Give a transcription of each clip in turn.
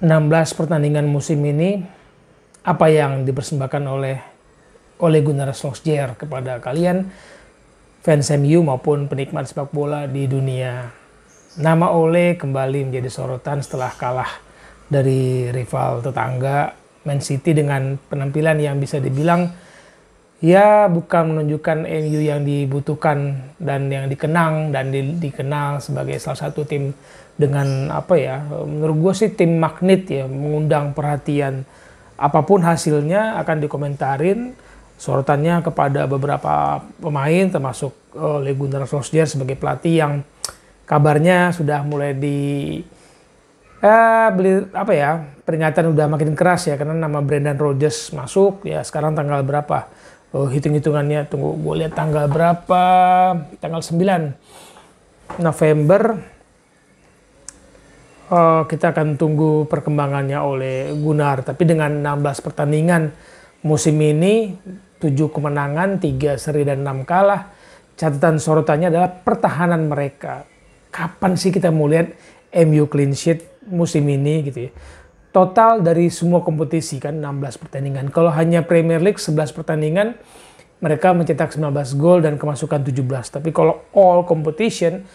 16 pertandingan musim ini, apa yang dipersembahkan oleh Ole Gunnar Solskjaer kepada kalian fans MU maupun penikmat sepak bola di dunia. Nama Ole kembali menjadi sorotan setelah kalah dari rival tetangga Man City dengan penampilan yang bisa dibilang ya bukan menunjukkan MU yang dibutuhkan dan yang dikenang dan dikenal sebagai salah satu tim dengan apa ya, menurut gue sih tim magnet ya, mengundang perhatian. Apapun hasilnya akan dikomentarin, sorotannya kepada beberapa pemain termasuk Ole Gunnar Solskjaer sebagai pelatih yang kabarnya sudah mulai beli apa ya, peringatan udah makin keras ya karena nama Brendan Rodgers masuk ya. Sekarang tanggal berapa? Hitung-hitungannya tunggu gue lihat tanggal berapa, tanggal 9 November. Kita akan tunggu perkembangannya oleh Gunnar. Tapi dengan 16 pertandingan musim ini, 7 kemenangan, 3 seri dan 6 kalah. Catatan sorotannya adalah pertahanan mereka. Kapan sih kita mau lihat MU clean sheet musim ini gitu ya. Total dari semua kompetisi kan 16 pertandingan. Kalau hanya Premier League 11 pertandingan, mereka mencetak 19 gol dan kemasukan 17. Tapi kalau all competition,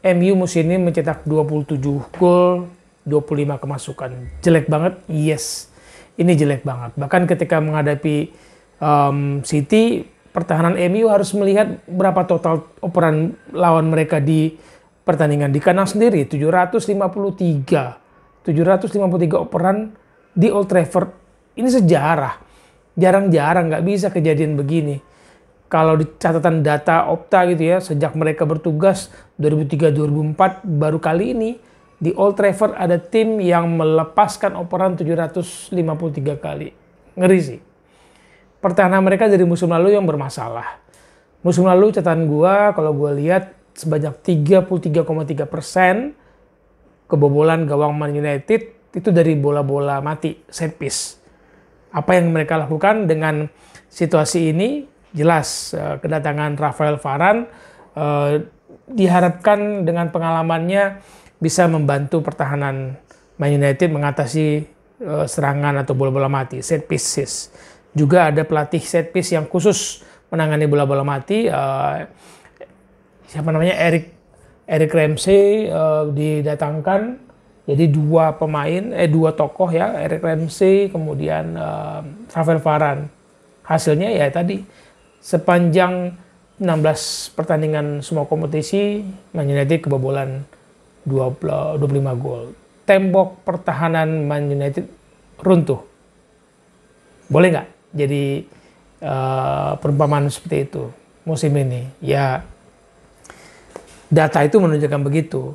MU musim ini mencetak 27 gol, 25 kemasukan. Jelek banget? Yes. Ini jelek banget. Bahkan ketika menghadapi City, pertahanan MU harus melihat berapa total operan lawan mereka di pertandingan. Di kandang sendiri, 753 operan di Old Trafford. Ini sejarah. Jarang-jarang, nggak bisa kejadian begini. Kalau di catatan data Opta gitu ya, sejak mereka bertugas 2003-2004, baru kali ini di Old Trafford ada tim yang melepaskan operan 753 kali. Ngeri sih. Pertahanan mereka dari musim lalu yang bermasalah. Musim lalu catatan gua, kalau gua lihat sebanyak 33,3% kebobolan gawang Man United itu dari bola-bola mati, set piece. Apa yang mereka lakukan dengan situasi ini? Jelas kedatangan Rafael Varane diharapkan dengan pengalamannya bisa membantu pertahanan Man United mengatasi serangan atau bola-bola mati, set pieces. Juga ada pelatih set piece yang khusus menangani bola-bola mati, siapa namanya, Eric Ramsey didatangkan. Jadi dua tokoh ya, Eric Ramsey kemudian Rafael Varane. Hasilnya ya tadi, sepanjang 16 pertandingan semua kompetisi, Man United kebobolan 25 gol. Tembok pertahanan Man United runtuh. Boleh nggak jadi perumpamaan seperti itu musim ini? Ya, data itu menunjukkan begitu.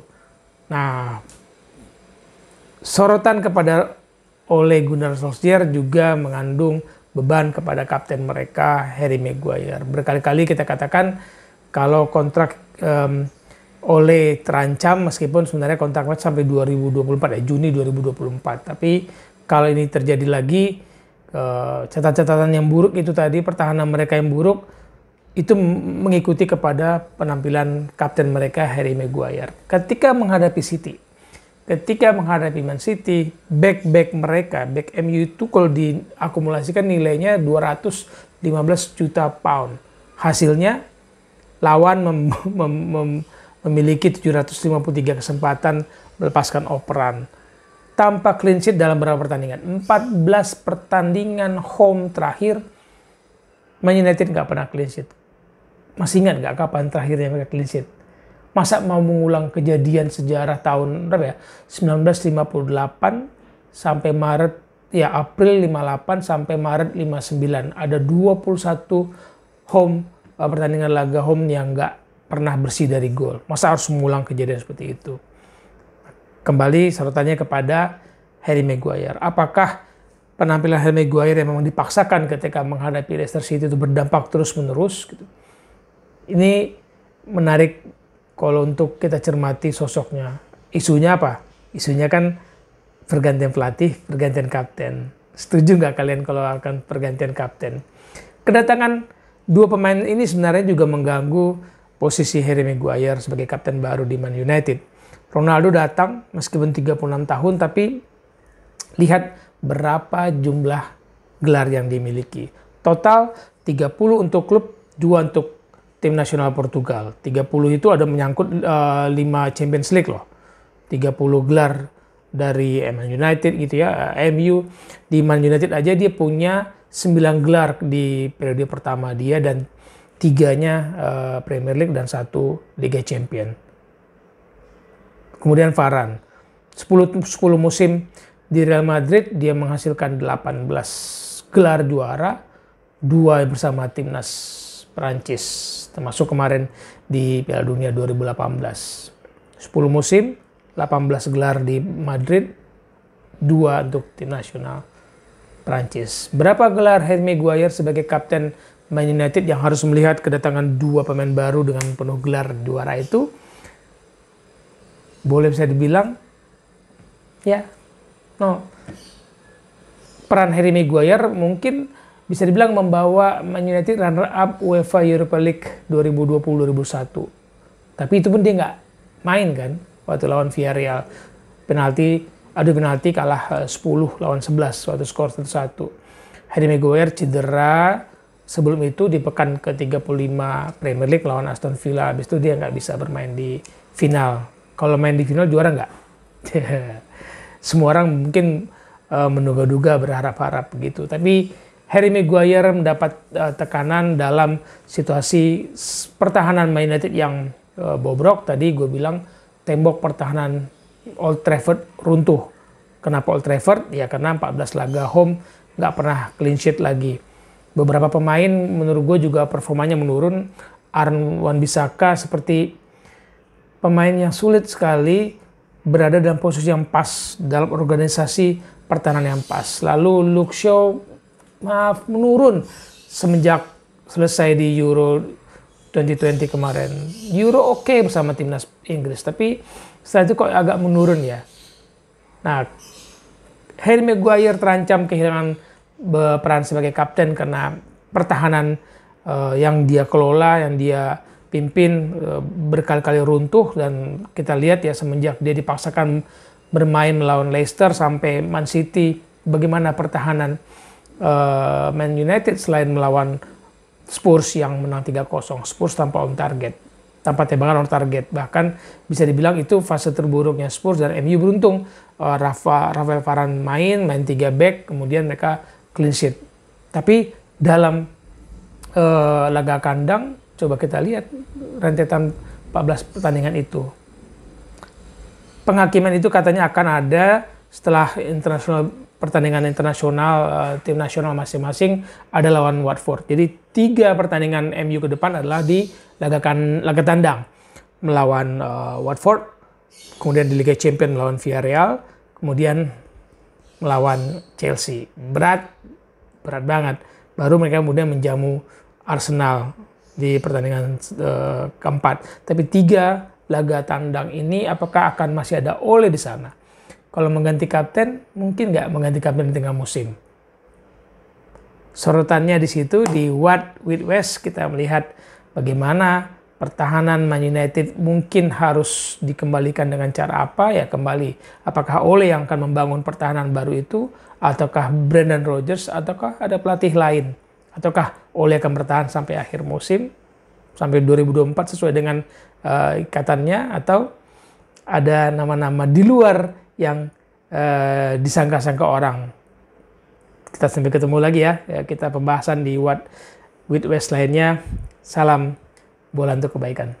Nah, sorotan kepada Ole Gunnar Solskjaer juga mengandung beban kepada kapten mereka, Harry Maguire. Berkali-kali kita katakan kalau kontrak Ole terancam, meskipun sebenarnya kontraknya sampai 2024 ya, Juni 2024. Tapi kalau ini terjadi lagi, catatan-catatan yang buruk itu tadi, pertahanan mereka yang buruk, itu mengikuti kepada penampilan kapten mereka, Harry Maguire. Ketika menghadapi City, ketika menghadapi Man City, back mereka, back MU itu kalau diakumulasikan nilainya 215 juta pound. Hasilnya lawan memiliki 753 kesempatan melepaskan operan. Tanpa clean sheet dalam berapa pertandingan? 14 pertandingan home terakhir, Man United nggak pernah clean sheet. Masih ingat nggak kapan terakhirnya mereka clean sheet? Masa mau mengulang kejadian sejarah tahun berapa ya? 1958 sampai Maret ya, April 58 sampai Maret 59. Ada 21 pertandingan laga home yang nggak pernah bersih dari gol. Masa harus mengulang kejadian seperti itu? Kembali sorotannya kepada Harry Maguire. Apakah penampilan Harry Maguire yang memang dipaksakan ketika menghadapi Leicester City itu berdampak terus-menerus gitu? Ini menarik kalau untuk kita cermati sosoknya. Isunya apa? Isunya kan pergantian pelatih, pergantian kapten. Setuju nggak kalian kalau akan pergantian kapten? Kedatangan dua pemain ini sebenarnya juga mengganggu posisi Harry Maguire sebagai kapten baru di Man United. Ronaldo datang meskipun 36 tahun, tapi Lihat berapa jumlah gelar yang dimiliki. Total 30 untuk klub, 2 untuk tim nasional Portugal. 30 itu ada menyangkut 5 Champions League loh. 30 gelar dari Man United gitu ya. MU di Man United aja dia punya 9 gelar di periode pertama dia, dan 3-nya Premier League dan 1 Liga Champion. Kemudian Varane 10 musim di Real Madrid dia menghasilkan 18 gelar juara, 2 bersama timnas Prancis, termasuk kemarin di Piala Dunia 2018. 10 musim, 18 gelar di Madrid, 2 untuk tim nasional Prancis. Berapa gelar Harry Maguire sebagai kapten Man United yang harus melihat kedatangan 2 pemain baru dengan penuh gelar juara itu? Boleh bisa dibilang, ya, no. Peran Harry Maguire mungkin bisa dibilang membawa Man United runner up UEFA Europa League 2020-2021. Tapi itu pun dia nggak main kan waktu lawan Villarreal. Adu penalti kalah 10 lawan 11 waktu skor 1-1. Harry Maguire cedera sebelum itu di pekan ke-35 Premier League lawan Aston Villa. Habis itu dia nggak bisa bermain di final. Kalau main di final juara nggak? Semua orang mungkin menduga-duga berharap-harap begitu. Tapi Harry Maguire mendapat tekanan dalam situasi pertahanan Man United yang bobrok. Tadi gue bilang tembok pertahanan Old Trafford runtuh. Kenapa Old Trafford? Ya karena 14 laga home nggak pernah clean sheet lagi. Beberapa pemain menurut gue juga performanya menurun. Aaron Wan-Bissaka seperti pemain yang sulit sekali berada dalam posisi yang pas dalam organisasi pertahanan yang pas. Lalu Luke Shaw menurun semenjak selesai di Euro 2020 kemarin. Euro oke bersama timnas Inggris, tapi setelah itu kok agak menurun ya. Nah, Harry Maguire terancam kehilangan peran sebagai kapten karena pertahanan yang dia kelola, yang dia pimpin berkali-kali runtuh, dan kita lihat ya semenjak dia dipaksakan bermain melawan Leicester sampai Man City, bagaimana pertahanan Man United selain melawan Spurs yang menang 3-0, Spurs tanpa on target, tanpa tembakan on target. Bahkan bisa dibilang itu fase terburuknya Spurs, dan MU beruntung Rafael Varane main 3 back, kemudian mereka clean sheet. Tapi dalam laga kandang, coba kita lihat rentetan 14 pertandingan itu. Penghakiman itu katanya akan ada setelah pertandingan internasional tim nasional masing-masing ada lawan Watford. Jadi 3 pertandingan MU ke depan adalah di laga tandang melawan Watford, kemudian di Liga Champions melawan Villarreal, kemudian melawan Chelsea. Berat banget. Baru mereka kemudian menjamu Arsenal di pertandingan keempat. Tapi 3 laga tandang ini apakah akan masih ada Ole di sana? Kalau mengganti kapten, mungkin nggak mengganti kapten di tengah musim. Sorotannya di situ, di What with West kita melihat bagaimana pertahanan Man United mungkin harus dikembalikan dengan cara apa ya kembali. Apakah Ole yang akan membangun pertahanan baru itu, ataukah Brendan Rodgers, ataukah ada pelatih lain? Ataukah Ole akan bertahan sampai akhir musim, sampai 2024 sesuai dengan ikatannya, atau ada nama-nama di luar yang disangka-sangka orang. Kita sampai ketemu lagi ya. Kita pembahasan di What with West lainnya. Salam bola untuk kebaikan.